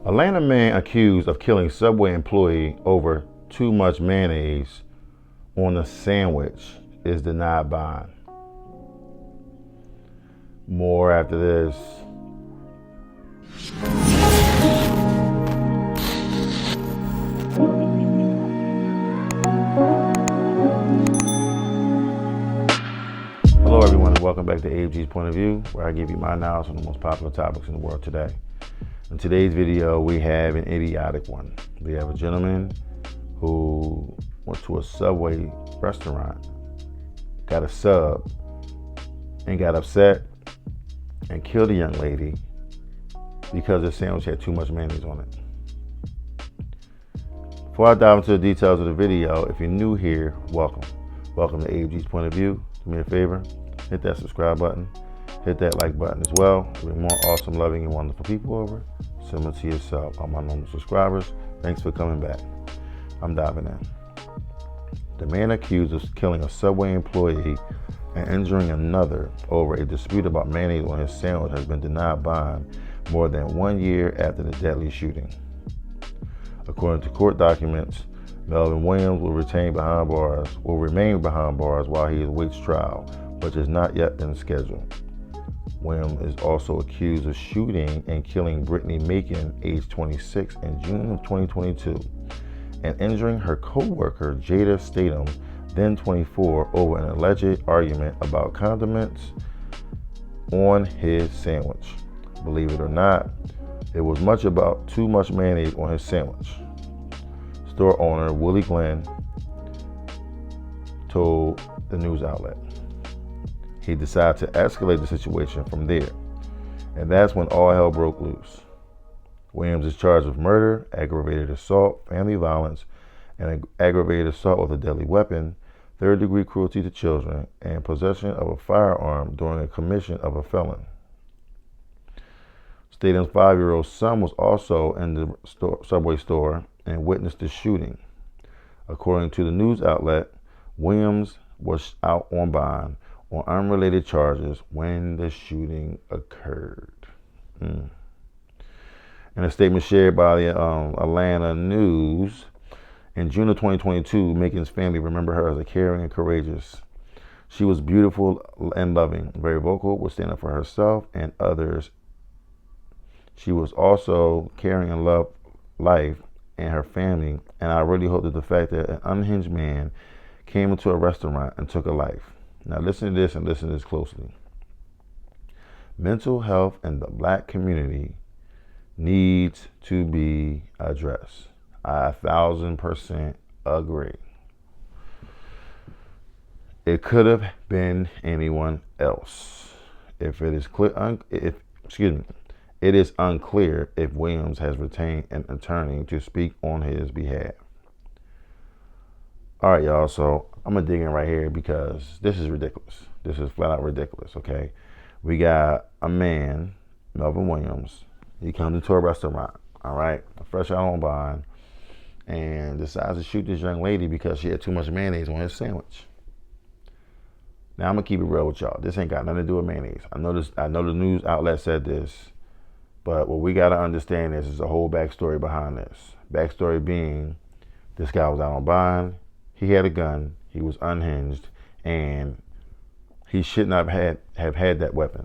Atlanta man accused of killing Subway employee over too much mayonnaise on a sandwich is denied bond. More after this. Hello everyone and welcome back to AFG's Point of View, where I give you my analysis on the most popular topics in the world today. In today's video, we have an idiotic one. We have a gentleman who went to a Subway restaurant, got a sub, and got upset and killed a young lady because the sandwich had too much mayonnaise on it. Before I dive into the details of the video, if you're new here, welcome. Welcome to AFG's Point of View. Do me a favor, hit that subscribe button, hit that like button as well. Bring more awesome, loving, and wonderful people over, similar to yourself. All my normal subscribers, thanks for coming back. I'm diving in. The man accused of killing a Subway employee and injuring another over a dispute about mayonnaise on his sandwich has been denied bond more than 1 year after the deadly shooting. According to court documents, Melvin Williams will remain behind bars while he awaits trial, which has not yet been scheduled. Williams is also accused of shooting and killing Brittany Macon, age 26, in June of 2022, and injuring her coworker Jada Statum, then 24, over an alleged argument about condiments on his sandwich. Believe it or not, it was much about too much mayonnaise on his sandwich. Store owner Willie Glenn told the news outlet. He decided to escalate the situation from there, and that's when all hell broke loose. Williams is charged with murder, aggravated assault, family violence, and aggravated assault with a deadly weapon, third-degree cruelty to children, and possession of a firearm during a commission of a felony. Statum's 5-year-old son was also in the Subway store and witnessed the shooting. According to the news outlet, Williams was out on bond on unrelated charges when the shooting occurred. In a statement shared by the Atlanta News, in June of 2022, Macon's family remember her as a caring and courageous. She was beautiful and loving, very vocal, would stand up for herself and others. She was also caring and loved life and her family, and I really hope that the fact that an unhinged man came into a restaurant and took a life. Now listen to this and listen to this closely. Mental health in the black community needs to be addressed. I 1,000% agree. It could have been anyone else. It is unclear if Williams has retained an attorney to speak on his behalf. All right, y'all, so I'm going to dig in right here because this is ridiculous. This is flat out ridiculous, okay? We got a man, Melvin Williams. He comes into a restaurant, all right, fresh out on bond, and decides to shoot this young lady because she had too much mayonnaise on his sandwich. Now, I'm going to keep it real with y'all. This ain't got nothing to do with mayonnaise. I know the news outlet said this, but what we got to understand is a whole backstory behind this. Backstory being, this guy was out on bond, he had a gun, he was unhinged, and he should not have had that weapon.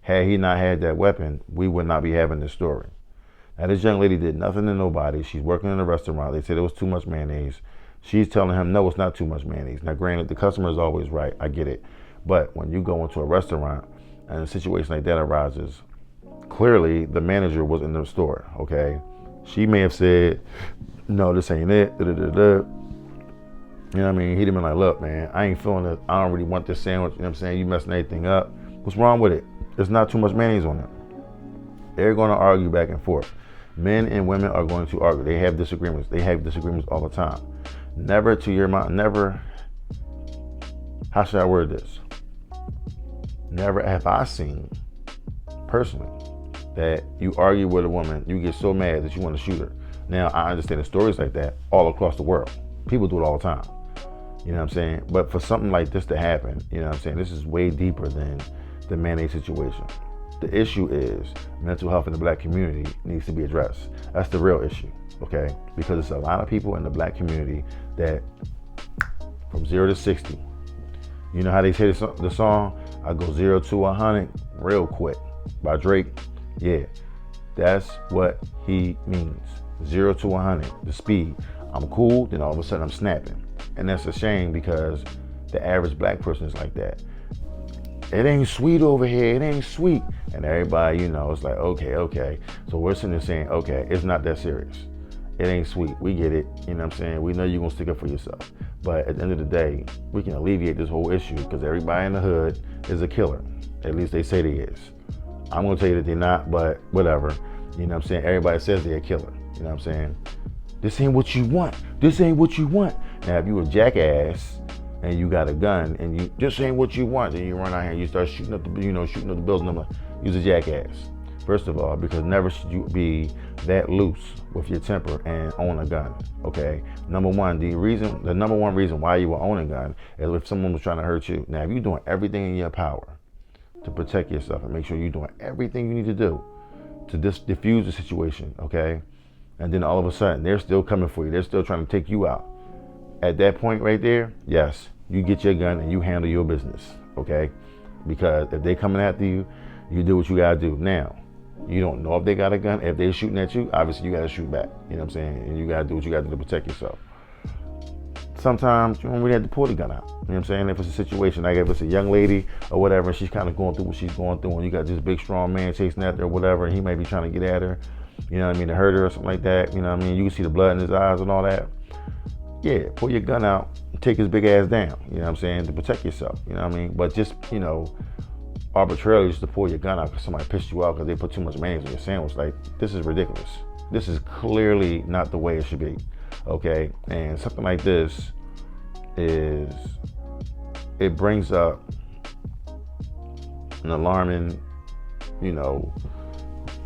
Had he not had that weapon, we would not be having this story. Now, this young lady did nothing to nobody. She's working in a restaurant. They said it was too much mayonnaise. She's telling him, no, it's not too much mayonnaise. Now, granted, the customer is always right. I get it. But when you go into a restaurant and a situation like that arises, clearly the manager was in the store, okay? She may have said, no, this ain't it. Da-da-da-da. You know what I mean? He'd have been like, look, man, I ain't feeling it. I don't really want this sandwich. You know what I'm saying? You messing everything up. What's wrong with it? There's not too much mayonnaise on it. They're going to argue back and forth. Men and women are going to argue. They have disagreements. They have disagreements all the time. Never, to your mind, never, how should I word this? Never have I seen, personally, that you argue with a woman, you get so mad that you want to shoot her. Now, I understand the stories like that all across the world. People do it all the time. You know what I'm saying? But for something like this to happen, you know what I'm saying, this is way deeper than the mayonnaise situation. The issue is mental health in the black community needs to be addressed. That's the real issue, okay? Because it's a lot of people in the black community that from 0 to 60, you know how they say the song, I go 0 to 100 real quick by Drake? Yeah, that's what he means. 0 to 100, the speed. I'm cool, then all of a sudden I'm snapping. And that's a shame because the average black person is like that. It ain't sweet over here, it ain't sweet. And everybody, you know, it's like, okay. So we're sitting there saying, okay, it's not that serious. It ain't sweet, we get it, you know what I'm saying? We know you're gonna stick up for yourself. But at the end of the day, we can alleviate this whole issue because everybody in the hood is a killer. At least they say they is. I'm gonna tell you that they're not, but whatever. You know what I'm saying? Everybody says they're a killer, you know what I'm saying? This ain't what you want, this ain't what you want. Now if you a jackass, and you got a gun, and you just ain't what you want, then you run out here and you start shooting up the building. I'm like, you's a jackass. First of all, because never should you be that loose with your temper and own a gun, okay? The number one reason why you will own a gun is if someone was trying to hurt you. Now, if you're doing everything in your power to protect yourself and make sure you're doing everything you need to do to diffuse the situation, okay? And then all of a sudden, they're still coming for you. They're still trying to take you out. At that point right there, yes, you get your gun and you handle your business, okay? Because if they coming after you, you do what you gotta do. Now, you don't know if they got a gun. If they're shooting at you, obviously you gotta shoot back, you know what I'm saying? And you gotta do what you gotta do to protect yourself. Sometimes you don't really have to pull the gun out, you know what I'm saying? If it's a situation, like if it's a young lady or whatever, and she's kind of going through what she's going through, and you got this big strong man chasing after her or whatever, and he might be trying to get at her, you know what I mean, to hurt her or something like that, you know what I mean? You can see the blood in his eyes and all that. Yeah, pull your gun out and take his big ass down, you know what I'm saying, to protect yourself, you know what I mean? But just, you know, arbitrarily just to pull your gun out because somebody pissed you off because they put too much mayonnaise on your sandwich, like, this is ridiculous. This is clearly not the way it should be, okay? And something like this it brings up an alarming, you know,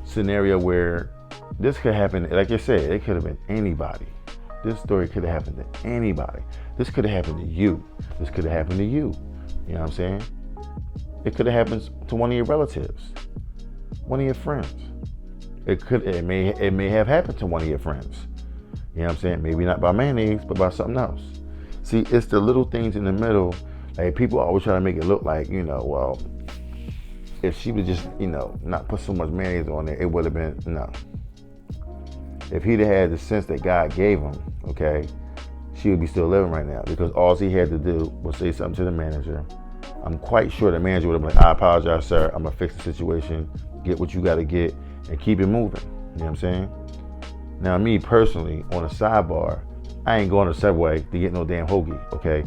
scenario where this could happen. Like I said, it could have been anybody. This story could have happened to anybody. This could have happened to you. This could have happened to you. You know what I'm saying? It could have happened to one of your relatives, one of your friends. It may have happened to one of your friends. You know what I'm saying? Maybe not by mayonnaise, but by something else. See, it's the little things in the middle. Like, people always try to make it look like, you know, well, if she would just, you know, not put so much mayonnaise on it, it would have been, no. If he'd have had the sense that God gave him, okay, she would be still living right now, because all he had to do was say something to the manager. I'm quite sure the manager would have been like, I apologize, sir. I'm going to fix the situation, get what you got to get, and keep it moving. You know what I'm saying? Now, me personally, on a sidebar, I ain't going to Subway to get no damn hoagie, okay?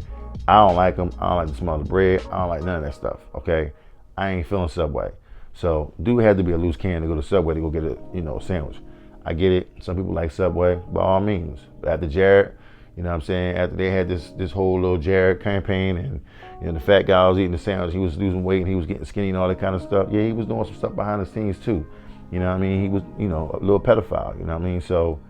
I don't like them. I don't like the smell of the bread. I don't like none of that stuff, okay? I ain't feeling Subway. So, dude had to be a loose cannon to go to Subway to go get a, you know, sandwich. I get it. Some people like Subway, by all means. But after Jared, you know what I'm saying, after they had this whole little Jared campaign, and, you know, the fat guy was eating the sandwich, he was losing weight, and he was getting skinny and all that kind of stuff. Yeah, he was doing some stuff behind the scenes too. You know what I mean? He was, you know, a little pedophile, you know what I mean? So,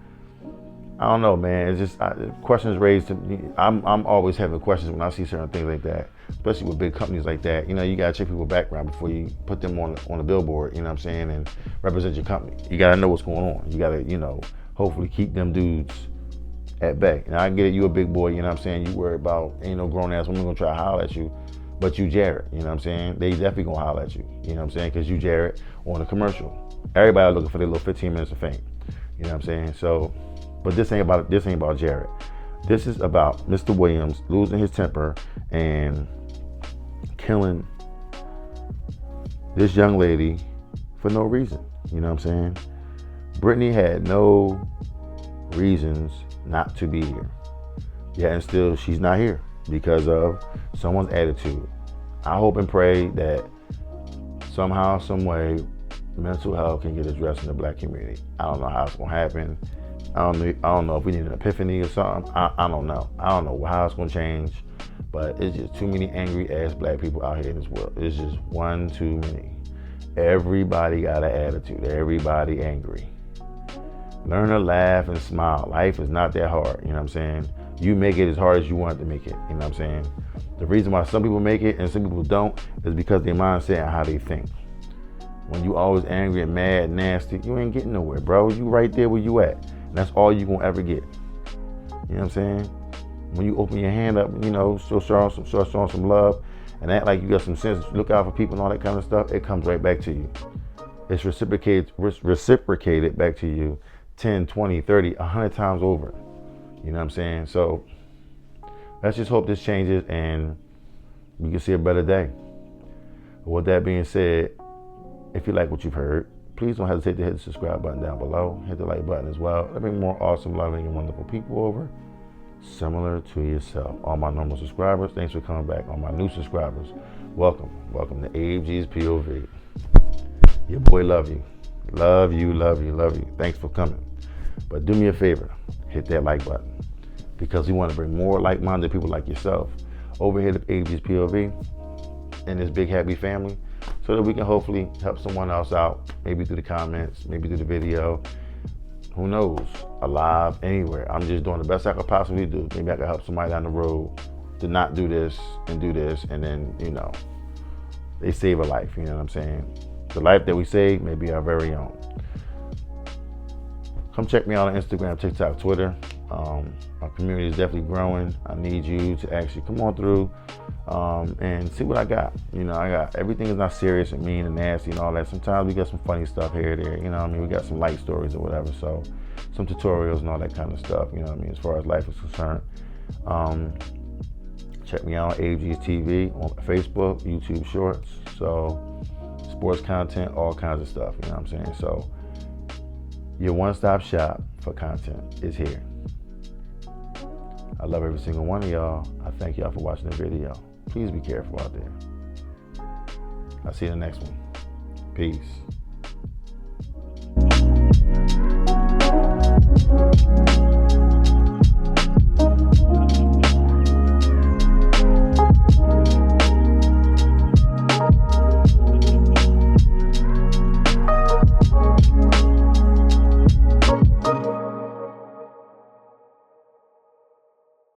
I don't know, man. It's just questions raised to me. I'm always having questions when I see certain things like that, especially with big companies like that. You know, you gotta check people's background before you put them on a billboard. You know what I'm saying? And represent your company. You gotta know what's going on. You gotta, you know, hopefully keep them dudes at bay. And I get it. You a big boy. You know what I'm saying? You worry about ain't no grown ass woman gonna try to holler at you, but you Jared. You know what I'm saying? They definitely gonna holler at you. You know what I'm saying? Because you Jared on a commercial. Everybody looking for their little 15 minutes of fame. You know what I'm saying? So. But this ain't about Jared. This is about Mr. Williams losing his temper and killing this young lady for no reason. You know what I'm saying? Brittany had no reasons not to be here. Yeah, and still she's not here because of someone's attitude. I hope and pray that somehow, some way, mental health can get addressed in the black community. I don't know how it's gonna happen. I don't know if we need an epiphany or something. I don't know. I don't know how it's gonna change, but it's just too many angry ass black people out here in this world. It's just one too many. Everybody got an attitude. Everybody angry. Learn to laugh and smile. Life is not that hard. You know what I'm saying? You make it as hard as you want to make it. You know what I'm saying? The reason why some people make it and some people don't is because their mindset and how they think. When you always angry and mad and nasty, you ain't getting nowhere, bro. You right there where you at. And that's all you gonna ever get. You know what I'm saying? When you open your hand up, you know, start showing some love and act like you got some sense, look out for people and all that kind of stuff, it comes right back to you. It's reciprocated back to you 10, 20, 30, 100 times over. You know what I'm saying? So let's just hope this changes and we can see a better day. With that being said, if you like what you've heard, please don't hesitate to hit the subscribe button down below. Hit the like button as well. Let me bring more awesome, loving, and wonderful people over, similar to yourself. All my normal subscribers, thanks for coming back. All my new subscribers, welcome. Welcome to ABG's POV. Your boy love you. Love you, love you, love you. Thanks for coming. But do me a favor, hit that like button, because we want to bring more like-minded people like yourself over here to ABG's POV and this big happy family, so that we can hopefully help someone else out, maybe through the comments, maybe through the video, who knows, alive, anywhere. I'm just doing the best I could possibly do. Maybe I could help somebody down the road to not do this, and then, you know, they save a life, you know what I'm saying? The life that we save may be our very own. Come check me out on Instagram, TikTok, Twitter. Our community is definitely growing. I need you to actually come on through and see what I got. You know, everything is not serious and mean and nasty and all that. Sometimes we got some funny stuff here or there. You know what I mean? We got some light stories or whatever. So some tutorials and all that kind of stuff. You know what I mean? As far as life is concerned. Check me out on WSB-TV on Facebook, YouTube Shorts. So sports content, all kinds of stuff. You know what I'm saying? So your one-stop shop for content is here. I love every single one of y'all. I thank y'all for watching the video. Please be careful out there. I'll see you in the next one. Peace.